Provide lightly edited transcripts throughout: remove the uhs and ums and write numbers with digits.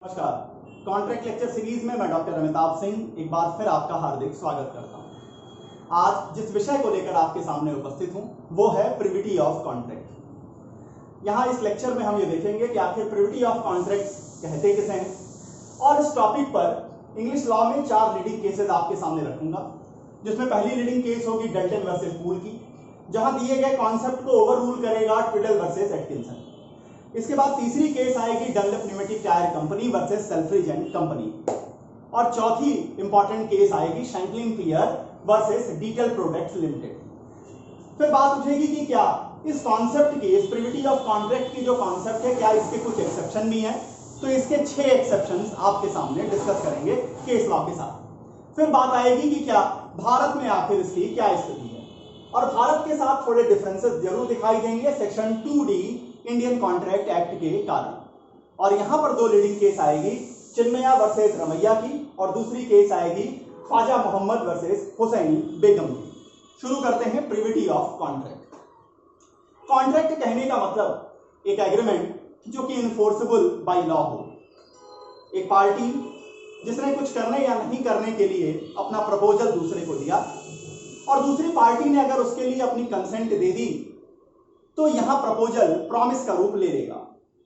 नमस्कार। Contract lecture series में मैं डॉक्टर अमिताभ सिंह एक बार फिर आपका हार्दिक स्वागत करता हूं। आज जिस विषय को लेकर आपके सामने उपस्थित हूं वो है प्रिविटी ऑफ कॉन्ट्रैक्ट। यहां इस लेक्चर में हम ये देखेंगे कि आखिर प्रिविटी ऑफ कॉन्ट्रैक्ट कहते किसे हैं, और इस टॉपिक पर इंग्लिश लॉ में 4 लीडिंग केसेस आपके सामने रखूंगा, जिसमें पहली लीडिंग केस होगी डल्टन वर्सेस पूल की, जहां दिए गए कॉन्सेप्ट को ओवर रूल करेगा ट्विडल वर्सेस एटकिंसन। इसके बाद तीसरी केस आएगी Dunlop pneumatic tyre company versus Selfridge and company, और चौथी इंपॉर्टेंट केस आएगी Shanklin clear versus detail products limited. फिर बात उठेगी कि क्या इस कॉन्सेप्ट के, इस प्रिविटी ऑफ कॉन्ट्रैक्ट की जो कॉन्सेप्ट है, क्या इसके कुछ एक्सेप्शन भी हैं। तो इसके 6 एक्सेप्शंस आपके सामने डिस्कस करेंगे केस लॉ के साथ। फिर बात आएगी कि क्या भारत में आखिर इसकी क्या स्थिति है, और भारत के साथ थोड़े डिफरेंसेस जरूर दिखाई देंगे section 2D Indian contract act के कारण। और यहां पर 2 लीडिंग केस आएगी, चिन्मया वर्सेस रमैया की, और दूसरी केस आएगी ख्वाजा मोहम्मद वर्सेस हुसैनी बेगम की। शुरू करते हैं प्रिविटी ऑफ कॉन्ट्रैक्ट। कॉन्ट्रैक्ट कहने का मतलब एक एग्रीमेंट जो कि इनफोर्सेबल बाय लॉ हो। एक पार्टी जिसने कुछ करने या नहीं करने के लिए अपना प्रपोजल दूसरे को दिया, और दूसरी पार्टी ने अगर उसके लिए अपनी कंसेंट दे दी, तो यहां प्रपोजल प्रॉमिस का रूप ले लेगा,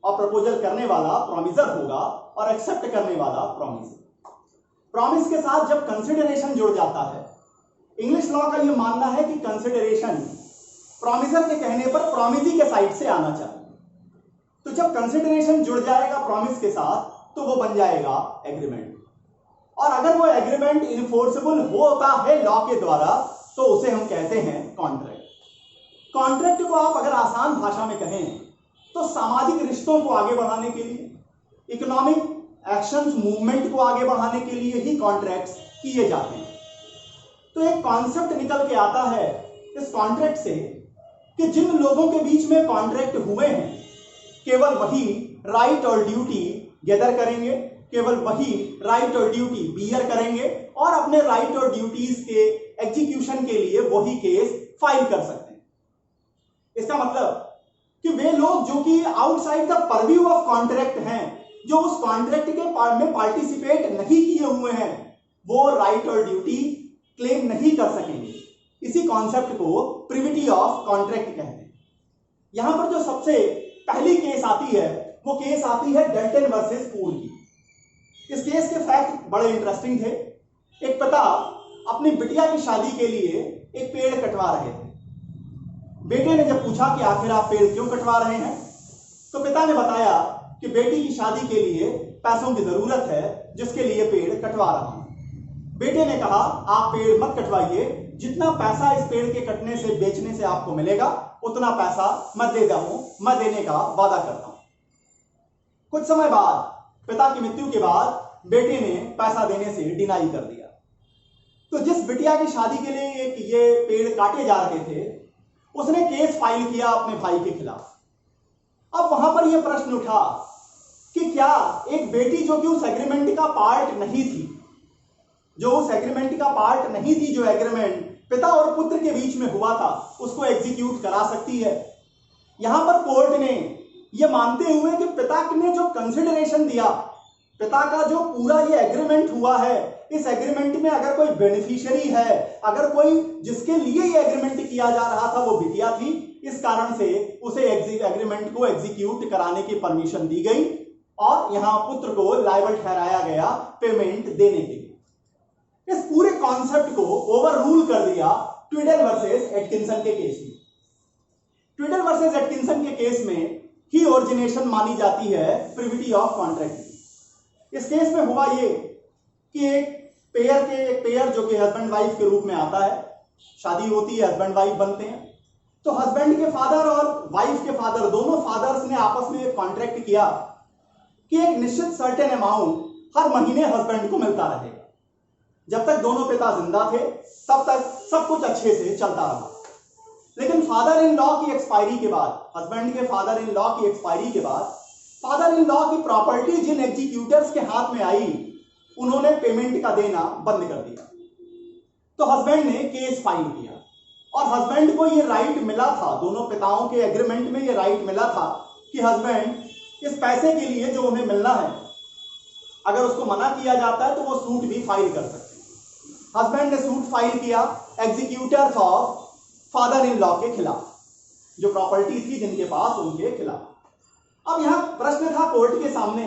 और प्रपोजल करने वाला प्रॉमिसर होगा और एक्सेप्ट करने वाला प्रॉमिसर। प्रॉमिस के साथ जब कंसिडरेशन जुड़ जाता है, इंग्लिश लॉ का यह मानना है कि कंसिडरेशन प्रॉमिसर के कहने पर प्रॉमिसी के साइड से आना चाहिए। तो जब कंसिडरेशन जुड़ जाएगा प्रॉमिस के साथ, तो वो बन जाएगा एग्रीमेंट, और अगर वो एग्रीमेंट इनफोर्सेबल होता है लॉ के द्वारा, तो उसे हम कहते हैं कॉन्ट्रैक्ट। कॉन्ट्रैक्ट को आप अगर आसान भाषा में कहें तो सामाजिक रिश्तों को आगे बढ़ाने के लिए, इकोनॉमिक एक्शंस मूवमेंट को आगे बढ़ाने के लिए ही कॉन्ट्रैक्ट्स किए जाते हैं। तो एक कॉन्सेप्ट निकल के आता है इस कॉन्ट्रैक्ट से कि जिन लोगों के बीच में कॉन्ट्रैक्ट हुए हैं, केवल वही राइट और ड्यूटी गैदर करेंगे, केवल वही राइट और ड्यूटी बियर करेंगे, और अपने राइट और ड्यूटीज के एग्जीक्यूशन के लिए वही केस फाइल कर सकते हैं। इसका मतलब कि वे लोग जो कि outside the purview of contract हैं, जो उस कॉन्ट्रैक्ट के में पार्टिसिपेट नहीं किए हुए हैं, वो राइट और ड्यूटी क्लेम नहीं कर सकेंगे। इसी कॉन्सेप्ट को प्रिविटी ऑफ कॉन्ट्रैक्ट कहते हैं। यहां पर जो सबसे पहली केस आती है, वो केस आती है डल्टन वर्सेस पूल की। इस केस के फैक्ट बड़े इंटरेस्टिंग थे। एक पिता अपनी बिटिया की शादी के लिए एक पेड़ कटवा रहे थे। बेटे ने जब पूछा कि आखिर आप पेड़ क्यों कटवा रहे हैं, तो पिता ने बताया कि बेटी की शादी के लिए पैसों की जरूरत है, जिसके लिए पेड़ कटवा रहा हूं। बेटे ने कहा, आप पेड़ मत कटवाइए, जितना पैसा इस पेड़ के कटने से, बेचने से आपको मिलेगा, उतना पैसा मैं देने का वादा करता हूं। कुछ समय बाद, पिता की मृत्यु के बाद, बेटे ने पैसा देने से डिनाई कर दिया। तो जिस बिटिया की शादी के लिए ये पेड़ काटे जा रहे थे, उसने केस फाइल किया अपने भाई के खिलाफ। अब वहां पर यह प्रश्न उठा कि क्या एक बेटी जो कि उस एग्रीमेंट का पार्ट नहीं थी, जो एग्रीमेंट पिता और पुत्र के बीच में हुआ था, उसको एग्जीक्यूट करा सकती है। यहां पर कोर्ट ने यह मानते हुए कि पिता ने जो कंसिडरेशन दिया, पिता का जो पूरा ये एग्रीमेंट हुआ है, इस एग्रीमेंट में अगर कोई बेनिफिशियरी है, अगर कोई जिसके लिए ये एग्रीमेंट किया जा रहा था वो बिटिया थी, इस कारण से उसे एग्रीमेंट को एग्जीक्यूट कराने की परमिशन दी गई, और यहां पुत्र को लायबल ठहराया गया पेमेंट देने के लिए। इस पूरे कॉन्सेप्ट को ओवर रूल कर दिया ट्विडल वर्सेस एटकिंसन के केस में। ट्विडल वर्सेस एटकिंसन के केस में ही ओरिजिनेशन मानी जाती है प्रिविटी ऑफ कॉन्ट्रैक्ट की। इस केस में हुआ ये कि एक पेयर जो कि हस्बैंड वाइफ के रूप में आता है, शादी होती है, हस्बैंड वाइफ बनते हैं, तो हस्बैंड के फादर और वाइफ के फादर, दोनों फादर्स ने आपस में एक कॉन्ट्रैक्ट किया कि एक निश्चित सर्टेन अमाउंट हर महीने हस्बैंड को मिलता रहेगा। जब तक दोनों पिता जिंदा थे, तब तक सब कुछ अच्छे से चलता रहा। लेकिन फादर इन लॉ की एक्सपायरी के बाद, हस्बैंड के फादर इन लॉ की एक्सपायरी के बाद, फादर इन लॉ की प्रॉपर्टी जिन एग्जीक्यूटर्स के हाथ में आई, उन्होंने पेमेंट का देना बंद कर दिया। तो हस्बैंड ने केस फाइल किया, और हस्बैंड को यह राइट मिला था, दोनों पिताओं के एग्रीमेंट में यह राइट मिला था कि हस्बैंड इस पैसे के लिए जो उन्हें मिलना है, अगर उसको मना किया जाता है तो वो सूट भी फाइल कर सकते हैं। हस्बैंड ने सूट फाइल किया executors of father in law के खिलाफ, जो प्रॉपर्टी थी जिनके पास, उनके खिलाफ। अब यहां प्रश्न था कोर्ट के सामने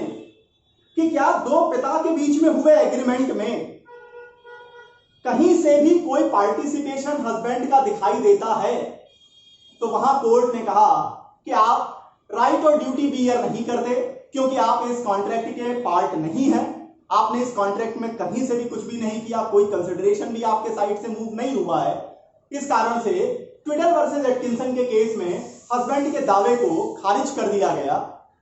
कि क्या दो पिता के बीच में हुए एग्रीमेंट में कहीं से भी कोई पार्टिसिपेशन हस्बैंड का दिखाई देता है? तो वहां कोर्ट ने कहा कि आप राइट और ड्यूटी बियर नहीं करते, क्योंकि आप इस कॉन्ट्रैक्ट के पार्ट नहीं हैं। आपने इस कॉन्ट्रैक्ट में कहीं से भी कुछ भी नहीं किया, कोई कंसिडरेशन भी आपके साइड से मूव नहीं हुआ है। इस कारण से ट्विडल वर्सेस एटकिंसन के केस में हस्बैंड के दावे को खारिज कर दिया गया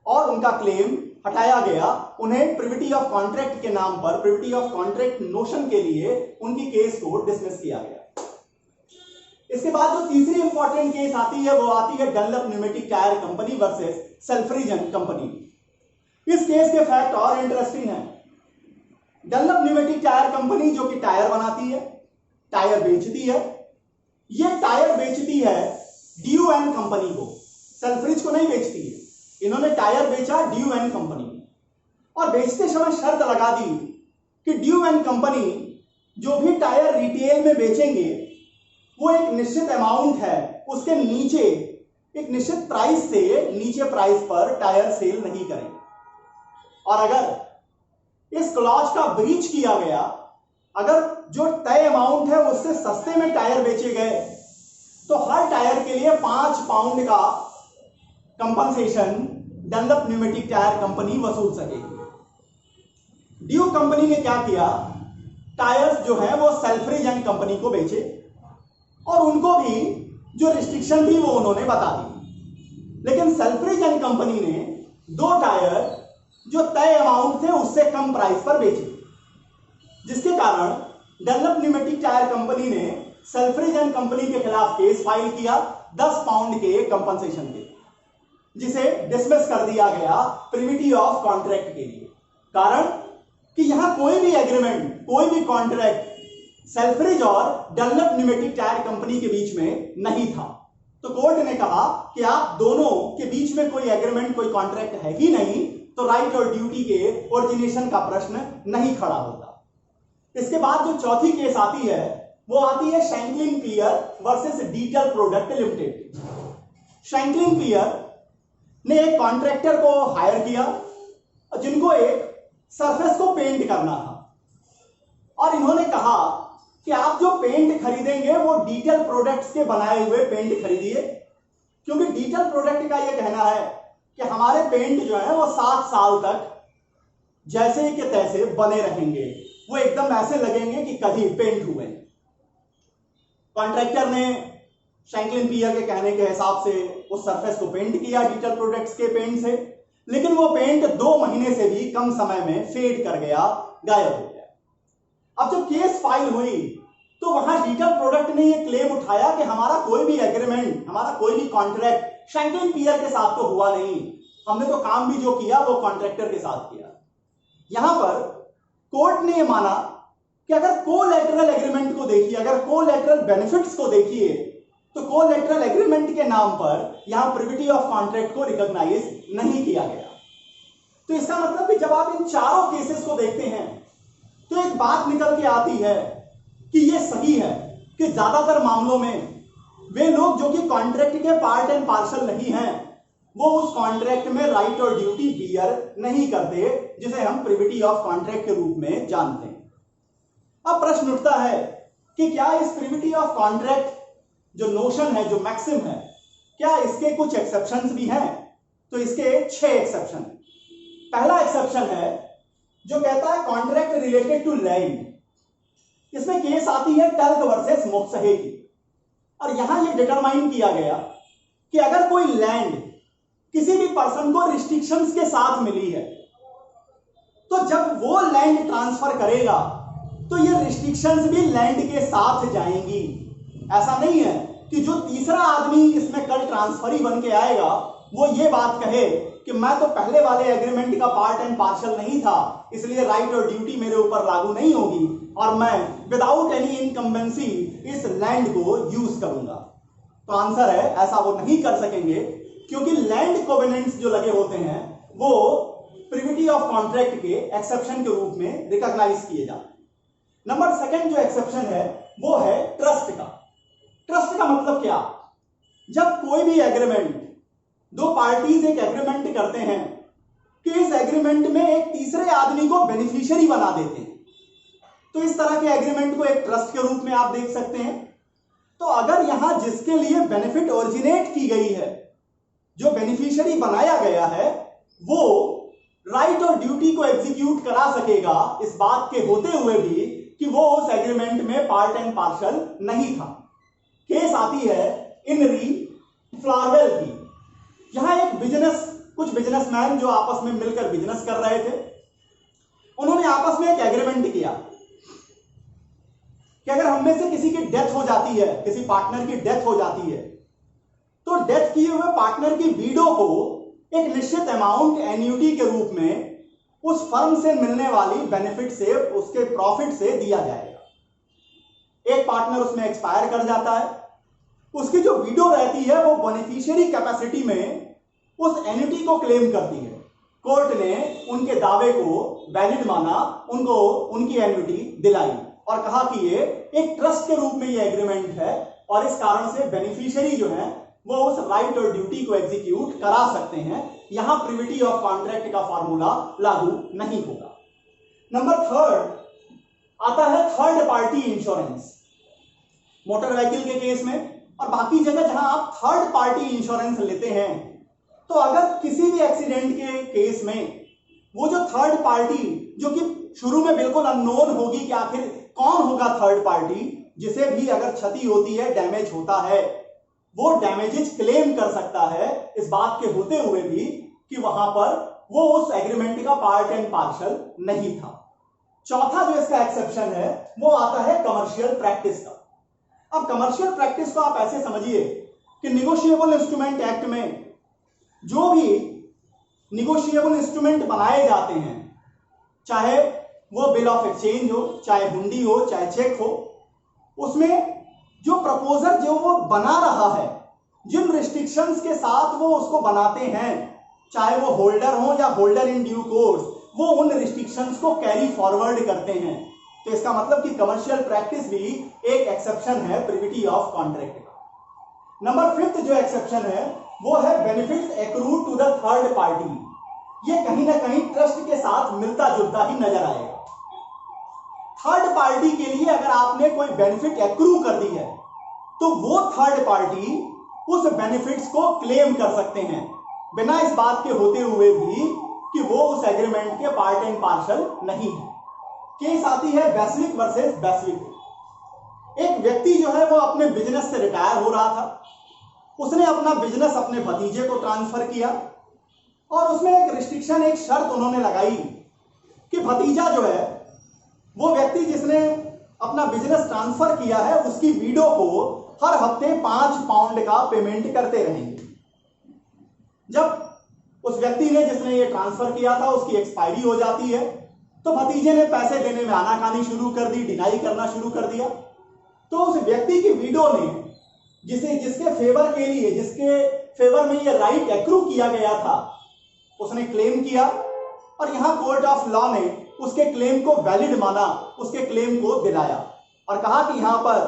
और उनका क्लेम हटाया गया। उन्हें प्रिविटी ऑफ कॉन्ट्रैक्ट के नाम पर, प्रिविटी ऑफ कॉन्ट्रैक्ट नोशन के लिए उनकी केस को डिसमिस किया गया। इसके बाद जो तीसरी इंपॉर्टेंट केस आती है वो आती है Dunlop pneumatic tyre company versus Selfridge and company. इस केस के फैक्ट और इंटरेस्टिंग हैं। डनलप न्यूमेटिक टायर कंपनी जो कि टायर बनाती है, टायर बेचती है, ये टायर बेचती है ड्यू एंड कंपनी को, सेल्फ्रिज को नहीं बेचती है। इन्होंने टायर बेचा ड्यू एंड कंपनी और बेचते समय शर्त लगा दी कि ड्यू एंड कंपनी जो भी टायर रिटेल में बेचेंगे वो एक निश्चित अमाउंट है उसके नीचे, एक निश्चित प्राइस से नीचे प्राइस पर टायर सेल नहीं करेंगे। और अगर इस क्लॉज का ब्रीच किया गया, अगर जो तय अमाउंट है उससे सस्ते में टायर बेचे गए, तो हर टायर के लिए 5 पाउंड का compensation Dunlop pneumatic tyre company वसूल सकेगी। ड्यू कंपनी ने क्या किया, टायर्स जो है वो सेल्फ्रिजन कंपनी को बेचे और उनको भी जो रिस्ट्रिक्शन थी वो उन्होंने बता दी। लेकिन सेल्फ्रिजन कंपनी ने 2 टायर जो तय अमाउंट थे उससे कम प्राइस पर बेचे, जिसके कारण डनलप न्यूमेटिक टायर कंपनी ने सेल्फ्रिजन कंपनी के खिलाफ केस फाइल किया 10 पाउंड के कंपनसेशन के, जिसे डिसमिस कर दिया गया प्रिविटी ऑफ कॉन्ट्रैक्ट के लिए। कारण कि यहां कोई भी एग्रीमेंट, कोई भी कॉन्ट्रैक्ट सेल्फ्रिज और डनलप न्यूमेटिक टायर कंपनी के बीच में नहीं था। तो कोर्ट ने कहा कि आप दोनों के बीच में कोई एग्रीमेंट, कोई कॉन्ट्रैक्ट है ही नहीं, तो राइट और ड्यूटी के ओरिजिनेशन का प्रश्न नहीं खड़ा होता। इसके बाद जो चौथी केस आती है वो आती है शैंकलिन पियर वर्सेस डीटल प्रोडक्ट लिमिटेड। शैंकलिन पियर ने एक कॉन्ट्रैक्टर को हायर किया जिनको एक सरफेस को पेंट करना था, और इन्होंने कहा कि आप जो पेंट खरीदेंगे वो डीटल प्रोडक्ट्स के बनाए हुए पेंट खरीदिए, क्योंकि डीटल प्रोडक्ट का यह कहना है कि हमारे पेंट जो है वो 7 साल तक जैसे कि तैसे बने रहेंगे, वो एकदम ऐसे लगेंगे कि कभी पेंट हुए। कॉन्ट्रैक्टर ने शैंकलिन पियर के कहने के हिसाब से उस सरफेस को पेंट किया डीटल प्रोडक्ट्स के पेंट से, लेकिन वो पेंट 2 महीने से भी कम समय में फेड कर गया, गायब हो गया। अब जब केस फाइल हुई तो वहां डीटल प्रोडक्ट ने ये क्लेम उठाया कि हमारा कोई भी एग्रीमेंट, हमारा कोई भी कॉन्ट्रैक्ट शैंकलिन पियर के साथ तो हुआ नहीं, हमने तो काम भी जो किया वो कॉन्ट्रैक्टर के साथ किया। यहां पर कोर्ट ने यह माना कि अगर कोलैटरल एग्रीमेंट को देखिए, अगर कोलैटरल बेनिफिट्स को देखिए, तो कोलैटरल एग्रीमेंट के नाम पर यहां प्रिविटी ऑफ कॉन्ट्रैक्ट को रिकॉग्नाइज नहीं किया गया। तो इसका मतलब कि जब आप इन चारों केसेस को देखते हैं तो एक बात निकल के आती है कि यह सही है कि ज्यादातर मामलों में वे लोग जो कि कॉन्ट्रैक्ट के पार्ट एंड पार्सल नहीं हैं, वो उस कॉन्ट्रैक्ट में राइट और ड्यूटी बियर नहीं करते, जिसे हम प्रिविटी ऑफ कॉन्ट्रैक्ट के रूप में जानते हैं। अब प्रश्न उठता है कि क्या इस प्रिविटी ऑफ कॉन्ट्रैक्ट जो नोशन है, जो मैक्सिम है, क्या इसके कुछ एक्सेप्शंस भी हैं? तो इसके 6 एक्सेप्शन हैं। पहला एक्सेप्शन है जो कहता है कॉन्ट्रैक्ट रिलेटेड टू लैंड। इसमें केस आती है टल्क वर्सेस मोक्सहे की, और यहां यह डिटरमाइन किया गया कि अगर कोई लैंड किसी भी पर्सन को रिस्ट्रिक्शंस के साथ मिली है, तो जब वो लैंड ट्रांसफर करेगा तो ये रिस्ट्रिक्शंस भी लैंड के साथ जाएंगी। ऐसा नहीं है कि जो तीसरा आदमी इसमें कल ट्रांसफरी बन के आएगा वो ये बात कहे कि मैं तो पहले वाले एग्रीमेंट का पार्ट एंड पार्सल नहीं था, इसलिए राइट और ड्यूटी मेरे ऊपर लागू नहीं होगी और मैं विदाउट एनी इनकम्बेंसी इस लैंड को यूज करूंगा। तो आंसर है ऐसा वो नहीं कर सकेंगे, क्योंकि लैंड कोवेनेंट्स जो लगे होते हैं वो प्रिविटी ऑफ कॉन्ट्रैक्ट के एक्सेप्शन के रूप में रिकॉग्नाइज किए जाते हैं। नंबर सेकंड जो एक्सेप्शन है वो है ट्रस्ट का। ट्रस्ट का मतलब क्या? जब कोई भी एग्रीमेंट, दो पार्टीज एक एग्रीमेंट करते हैं कि इस एग्रीमेंट में एक तीसरे आदमी को बेनिफिशियरी बना देते हैं, तो इस तरह के एग्रीमेंट को एक ट्रस्ट के रूप में आप देख सकते हैं। तो अगर यहां जिसके लिए बेनिफिट ओरिजिनेट की गई है, जो बेनिफिशियरी बनाया गया है, वो राइट और ड्यूटी को एग्जीक्यूट करा सकेगा, इस बात के होते हुए भी कि वो उस एग्रीमेंट में पार्ट एंड पार्शल नहीं था। केस आती है इनरी फ्लारवेल की। यहां एक कुछ बिजनेसमैन जो आपस में मिलकर बिजनेस कर रहे थे, उन्होंने आपस में एक एग्रीमेंट किया कि अगर हम में से किसी की डेथ हो जाती है, किसी पार्टनर की डेथ हो जाती है, तो डेथ किए हुए पार्टनर की विडो को एक निश्चित अमाउंट एन्युटी के रूप में उस फर्म से मिलने वाली बेनिफिट से, उसके प्रॉफिट से दिया जाएगा। एक पार्टनर उसमें एक्सपायर कर जाता है, उसकी जो विडो रहती है वो बेनिफिशियरी कैपेसिटी में उस एन्युटी को क्लेम करती है। कोर्ट ने उनके दावे को वैलिड माना, उनको उनकी एन्युटी दिलाई और कहा कि ये एक ट्रस्ट के रूप में ये एग्रीमेंट है और इस कारण से बेनिफिशियरी जो है वो उस राइट और ड्यूटी को एग्जीक्यूट करा सकते हैं। यहां प्रिविटी ऑफ कॉन्ट्रैक्ट का फॉर्मूला लागू नहीं होगा। नंबर थर्ड आता है third party insurance. Motor vehicle के केस में और बाकी जगह जहां आप थर्ड पार्टी इंश्योरेंस लेते हैं, तो अगर किसी भी एक्सीडेंट के केस में वो जो थर्ड पार्टी, जो कि शुरू में बिल्कुल अननोन होगी कि आखिर कौन होगा थर्ड पार्टी, जिसे भी अगर क्षति होती है, डैमेज होता है, वो डैमेजेस क्लेम कर सकता है, इस बात के होते हुए भी कि वहां पर वो उस एग्रीमेंट का पार्ट एंड पार्शल नहीं था। चौथा जो इसका एक्सेप्शन है वो आता है कमर्शियल प्रैक्टिस का। अब कमर्शियल प्रैक्टिस को आप ऐसे समझिए कि निगोशिएबल इंस्ट्रूमेंट एक्ट में जो भी निगोशिएबल इंस्ट्रूमेंट बनाए जाते हैं, चाहे वो बिल ऑफ एक्सचेंज हो, चाहे हुंडी हो, चाहे चेक हो, उसमें जो प्रपोजर जो वो बना रहा है, जिन रिस्ट्रिक्शंस के साथ वो उसको बनाते हैं, चाहे वो होल्डर हो या होल्डर इन ड्यू कोर्स, वो उन रिस्ट्रिक्शंस को कैरी फॉरवर्ड करते हैं। तो इसका मतलब कि कमर्शियल प्रैक्टिस भी एक एक्सेप्शन है प्रिविटी ऑफ कॉन्ट्रैक्ट का। नंबर फिफ्थ जो एक्सेप्शन है वो है benefits accrued to the third party. ये कहीं ना कहीं ट्रस्ट के साथ मिलता जुलता ही नजर आएगा। थर्ड पार्टी के लिए अगर आपने कोई बेनिफिट एक्रू कर दी है, तो वो थर्ड पार्टी उस बेनिफिट्स को क्लेम कर सकते हैं बिना इस बात के होते हुए भी कि वो उस एग्रीमेंट के पार्ट एंड पार्शल नहीं है। केस आती है वैश्विक वर्सेस वैश्विक। एक व्यक्ति जो है वो अपने बिजनेस से रिटायर हो रहा था, उसने अपना बिजनेस अपने भतीजे को ट्रांसफर किया और उसमें एक रिस्ट्रिक्शन, एक शर्त उन्होंने लगाई कि भतीजा जो है वो व्यक्ति जिसने अपना बिजनेस ट्रांसफर किया है, उसकी विडो को हर हफ्ते 5 पाउंड का पेमेंट करते रहेंगे। जब उस व्यक्ति ने जिसने ये ट्रांसफर किया था उसकी एक्सपायरी हो जाती है, तो भतीजे ने पैसे देने में आनाकानी शुरू कर दी, डिनाई करना शुरू कर दिया। तो उस व्यक्ति की विडो ने जिसके फेवर में ये राइट एक्रू किया गया था, उसने क्लेम किया और यहां कोर्ट ऑफ लॉ ने उसके क्लेम को वैलिड माना, उसके क्लेम को दिलाया और कहा कि यहां पर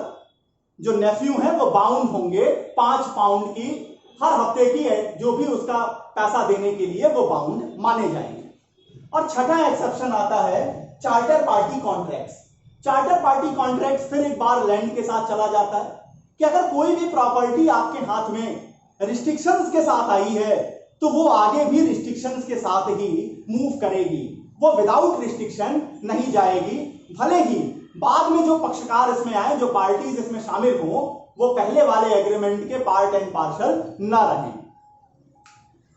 जो नेफ्यू है वो बाउंड होंगे 5 पाउंड की हर हफ्ते की जो भी उसका पैसा देने के लिए वो बाउंड माने जाएंगे। और छठा एक्सेप्शन आता है charter party contracts. Charter party contracts फिर एक बार लैंड के साथ चला जाता है कि अगर कोई भी प्रॉपर्टी आपके हाथ में रिस्ट्रिक्शंस के साथ आई है, तो वो आगे भी रिस्ट्रिक्शंस के साथ ही मूव करेगी, वो विदाउट रिस्ट्रिक्शन नहीं जाएगी। भले ही बाद में जो पक्षकार इसमें आए, जो पार्टीज इसमें शामिल हो, वो पहले वाले एग्रीमेंट के पार्ट एंड पार्शल ना रहे।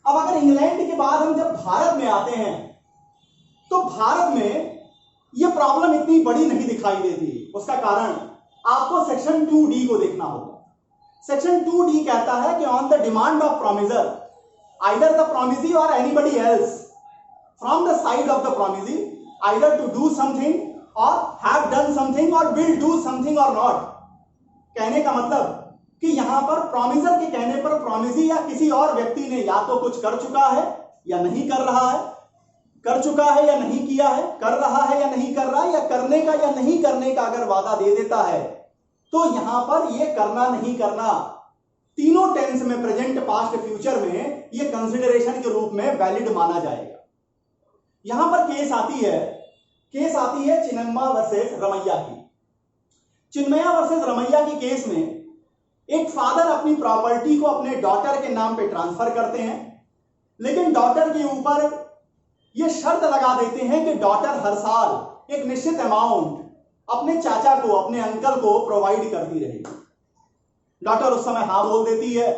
अब अगर इंग्लैंड के बाद हम जब भारत में आते हैं, तो भारत में ये प्रॉब्लम इतनी बड़ी नहीं दिखाई देती। उसका कारण आपको सेक्शन 2D को देखना होगा। सेक्शन 2D कहता है कि on the demand of promisor, either the promisee or anybody else from the side of the promisee, either to do something or have done something or will do something or not. कहने का मतलब कि यहां पर promisor के कहने पर promisee या किसी और व्यक्ति ने या तो कुछ कर चुका है या नहीं कर रहा है, कर चुका है या नहीं किया है, कर रहा है या नहीं कर रहा है, या करने का या नहीं करने का अगर वादा दे देता है तो यहां पर ये करना नहीं करना तीनों टेंस में, प्रेजेंट, पास्ट, फ्यूचर में, ये कंसिडरेशन के रूप में वैलिड माना जाएगा। यहां पर केस आती है चिन्मया वर्सेस रमैया की। चिन्मया वर्सेस रमैया की केस में एक फादर अपनी प्रॉपर्टी को अपने डॉटर के नाम पे ट्रांसफर करते हैं, लेकिन डॉटर के ऊपर ये शर्त लगा देते हैं कि डॉटर हर साल एक निश्चित अमाउंट अपने चाचा को, अपने अंकल को प्रोवाइड करती रहेगी। डॉटर उस समय हाँ बोल देती है,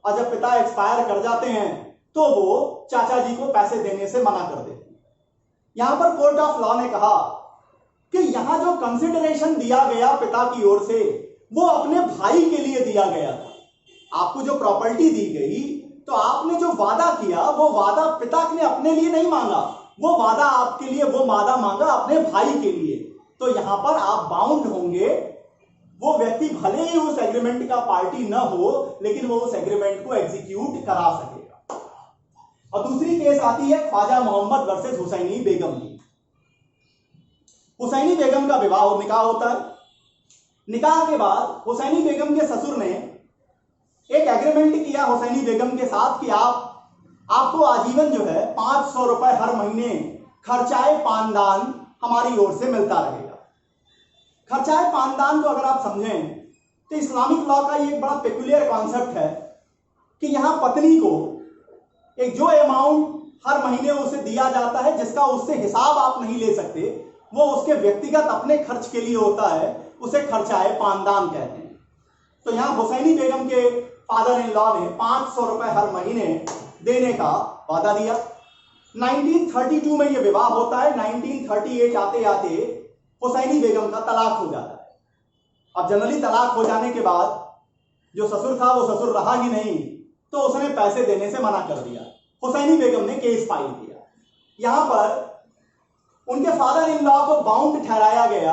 और जब पिता एक्सपायर कर जाते हैं तो वो चाचा जी को पैसे देने से मना कर देती है। यहां पर कोर्ट ऑफ लॉ ने कहा कि यहां जो कंसिडरेशन दिया गया पिता की ओर से वो अपने भाई के लिए दिया गया था। आपको जो प्रॉपर्टी दी गई तो आपने जो वादा किया वो वादा पिता ने अपने लिए नहीं मांगा, वो वादा आपके लिए, वो वादा मांगा अपने भाई के लिए। तो यहां पर आप बाउंड होंगे। वो व्यक्ति भले ही उस एग्रीमेंट का पार्टी न हो, लेकिन वो उस एग्रीमेंट को एग्जीक्यूट करा सकेगा। और दूसरी केस आती है ख्वाजा मोहम्मद वर्सेस हुसैनी बेगम की। हुसैनी बेगम का विवाह और निकाह होता है। निकाह के बाद हुसैनी बेगम के ससुर ने एक एग्रीमेंट किया हुसैनी बेगम के साथ कि आपको आजीवन जो है 500 रुपए हर महीने खर्चाए पानदान हमारी ओर से मिलता रहेगा। खर्चाए पानदान को अगर आप समझें तो इस्लामिक लॉ का ये एक बड़ा पेक्युलियर कॉन्सेप्ट है कि यहां पत्नी को एक जो अमाउंट हर महीने उसे दिया जाता है, जिसका उससे हिसाब आप नहीं ले सकते, वो उसके व्यक्तिगत अपने खर्च के लिए होता है, उसे खर्चाए पानदान कहते हैं। तो यहां हुसैनी बेगम के फादर इन लॉ ने 500 रुपए हर महीने देने का वादा दिया। 1932 में यह विवाह होता है। 1938 आते आते हुसैनी बेगम का तलाक हो जाता है। अब जनरली तलाक हो जाने के बाद जो ससुर था वो ससुर रहा ही नहीं, तो उसने पैसे देने से मना कर दिया। हुसैनी बेगम ने केस फाइल किया। यहां पर उनके फादर इन लॉ को बाउंड ठहराया गया।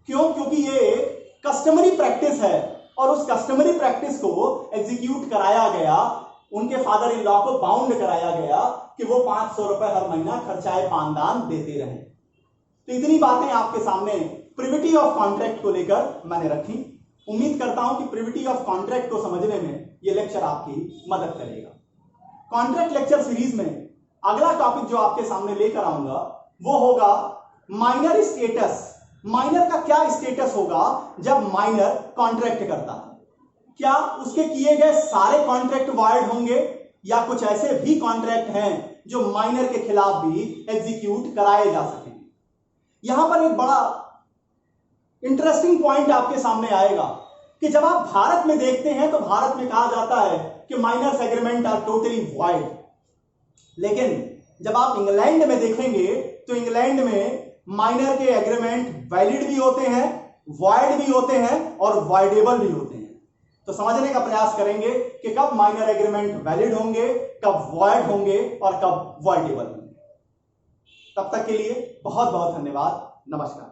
क्यों? क्योंकि ये एक कस्टमरी प्रैक्टिस है और उस कस्टमरी प्रैक्टिस को एग्जीक्यूट कराया गया। उनके फादर इन लॉ को बाउंड कराया गया कि वो 500 रुपए हर महीना खर्चाए पानदान देते रहे। तो इतनी बातें आपके सामने प्रिविटी ऑफ कॉन्ट्रैक्ट को लेकर मैंने रखी। उम्मीद करता हूं कि प्रिविटी ऑफ कॉन्ट्रैक्ट को समझने में यह लेक्चर आपकी मदद करेगा। कॉन्ट्रैक्ट लेक्चर सीरीज में अगला टॉपिक जो आपके सामने लेकर आऊंगा वो होगा माइनर स्टेटस। माइनर का क्या स्टेटस होगा जब माइनर कॉन्ट्रैक्ट करता है? क्या उसके किए गए सारे कॉन्ट्रैक्ट वॉइड होंगे या कुछ ऐसे भी कॉन्ट्रैक्ट हैं जो माइनर के खिलाफ भी एग्जीक्यूट कराए जा सकें? यहां पर एक बड़ा इंटरेस्टिंग पॉइंट आपके सामने आएगा कि जब आप भारत में देखते हैं तो भारत में कहा जाता है कि minors agreement are totally void, लेकिन जब आप इंग्लैंड में देखेंगे तो इंग्लैंड में माइनर के एग्रीमेंट वैलिड भी होते हैं, वॉइड भी होते हैं और वॉइडेबल भी होते हैं। तो समझने का प्रयास करेंगे कि कब माइनर एग्रीमेंट वैलिड होंगे, कब वॉइड होंगे और कब वॉइडेबल होंगे। तब तक के लिए बहुत बहुत धन्यवाद। नमस्कार।